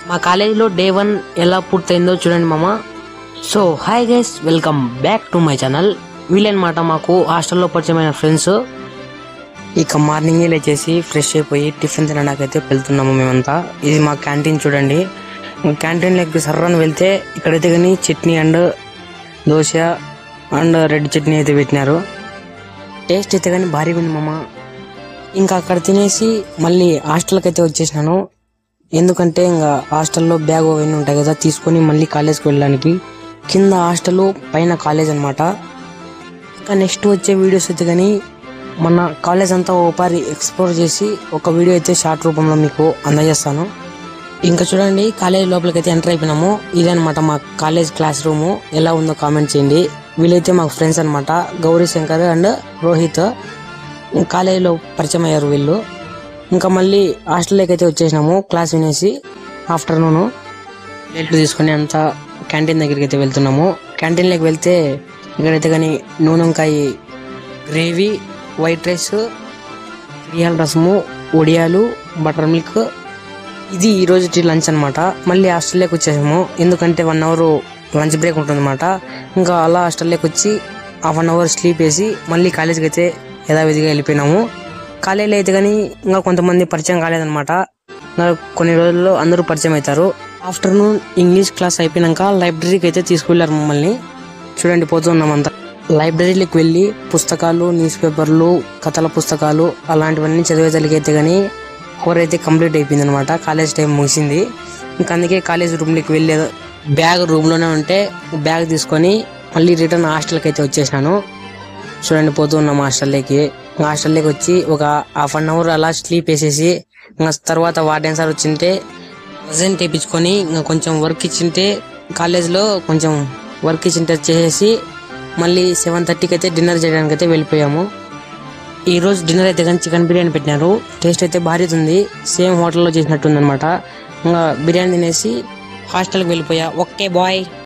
మా కాలేజీలో డే 1 ఎలా పూర్తయిందో చూడండి మామ. So hi guys, welcome back to my channel. వీళ్ళనమాట మాకు హాస్టల్లో పరిచయమైన ఫ్రెండ్స్. ఇక మార్నింగే లేచేసి ఫ్రెష్ అయిపోయి టిఫిన్ తినడానికైతే వెళ్తున్నాము మేమంతా. ఇది మా క్యాంటీన్ చూడండి. క్యాంటీన్లోకి సర్రని వెళ్తే ఇక్కడైతే కానీ chutney and dosa and red chutney అయితే పెట్టినారు. టేస్ట్ అయితే కానీ భారీగా ఉంది మామ. ఇంకా అక్కడ తినేసి మళ్ళీ హాస్టల్కి అయితే వచ్చేసినాను. ఎందుకంటే ఇంకా హాస్టల్లో బ్యాగ్ అవన్నీ ఉంటాయి కదా, తీసుకొని మళ్ళీ కాలేజ్కి వెళ్ళడానికి. కింద హాస్టల్ పైన కాలేజ్ అనమాట. ఇంకా నెక్స్ట్ వచ్చే వీడియోస్ అయితే కానీ మన కాలేజ్ అంతా ఓపారి ఎక్స్ప్లోర్ చేసి ఒక వీడియో అయితే షార్ట్ రూపంలో మీకు అందజేస్తాను. ఇంకా చూడండి, కాలేజ్ లోపలికి అయితే ఎంటర్ అయిపోయినాము. ఇదనమాట మా కాలేజ్ క్లాస్ రూము. ఎలా ఉందో కామెంట్ చేయండి. వీళ్ళైతే మాకు ఫ్రెండ్స్ అనమాట, గౌరీ శంకర్ అండ్ రోహిత్. కాలేజీలో పరిచయం అయ్యారు వీళ్ళు. ఇంకా మళ్ళీ హాస్టల్లోకి అయితే వచ్చేసినాము క్లాస్ వినేసి. ఆఫ్టర్నూన్ ప్లేట్లు తీసుకొని అంతా క్యాంటీన్ దగ్గరికి అయితే వెళ్తున్నాము. క్యాంటీన్లోకి వెళ్తే ఇక్కడైతే కానీ నూనె వంకాయ గ్రేవీ, వైట్ రైస్, మిరియాల రసము, వడియాలు, బటర్ మిల్క్. ఇది ఈరోజు లంచ్ అనమాట. మళ్ళీ హాస్టల్లోకి వచ్చేసాము, ఎందుకంటే 1 అవర్ లంచ్ బ్రేక్ ఉంటుందన్నమాట. ఇంకా అలా హాస్టల్లోకి వచ్చి 1 అవర్ స్లీప్ వేసి మళ్ళీ కాలేజీకి అయితే యథావిధిగా వెళ్ళిపోయినాము. కాలేజీలో అయితే కానీ ఇంకా కొంతమంది పరిచయం కాలేదనమాట. కొన్ని రోజుల్లో అందరూ పరిచయం అవుతారు. ఆఫ్టర్నూన్ ఇంగ్లీష్ క్లాస్ అయిపోయినాక లైబ్రరీకి అయితే తీసుకెళ్లారు మమ్మల్ని. చూడండి, పోతున్నామంతా. లైబ్రరీలోకి వెళ్ళి పుస్తకాలు, న్యూస్ పేపర్లు, కథల పుస్తకాలు అలాంటివన్నీ చదివేతలకి అయితే కానీ 4 అయితే కంప్లీట్ అయిపోయింది అనమాట. కాలేజ్ టైం ముగిసింది. ఇంకా అందుకే కాలేజ్ రూమ్లోకి వెళ్ళే బ్యాగ్ రూమ్లోనే ఉంటే బ్యాగ్ తీసుకొని మళ్ళీ రిటర్న్ హాస్టల్కి అయితే వచ్చేసినాను. చూడండి, పోతూ ఉన్నాము హాస్టల్లోకి. హాస్టల్లోకి వచ్చి ఒక 1/2 అవర్ అలా స్లీప్ వేసేసి ఇంకా తర్వాత వార్డెన్ సార్ వచ్చింటే ప్రజెంట్ వేయించుకొని ఇంకా కొంచెం వర్క్ ఇచ్చింటే కాలేజ్లో కొంచెం వర్క్ ఇచ్చింటే చేసేసి మళ్ళీ 7:30కి అయితే డిన్నర్ చేయడానికి అయితే వెళ్ళిపోయాము. ఈరోజు డిన్నర్ అయితే కానీ చికెన్ బిర్యానీ పెట్టినారు. టేస్ట్ అయితే భారీ ఉంది, సేమ్ హోటల్లో చేసినట్టుంది అనమాట. ఇంకా బిర్యానీ తినేసి హాస్టల్కి వెళ్ళిపోయా. Okay bye.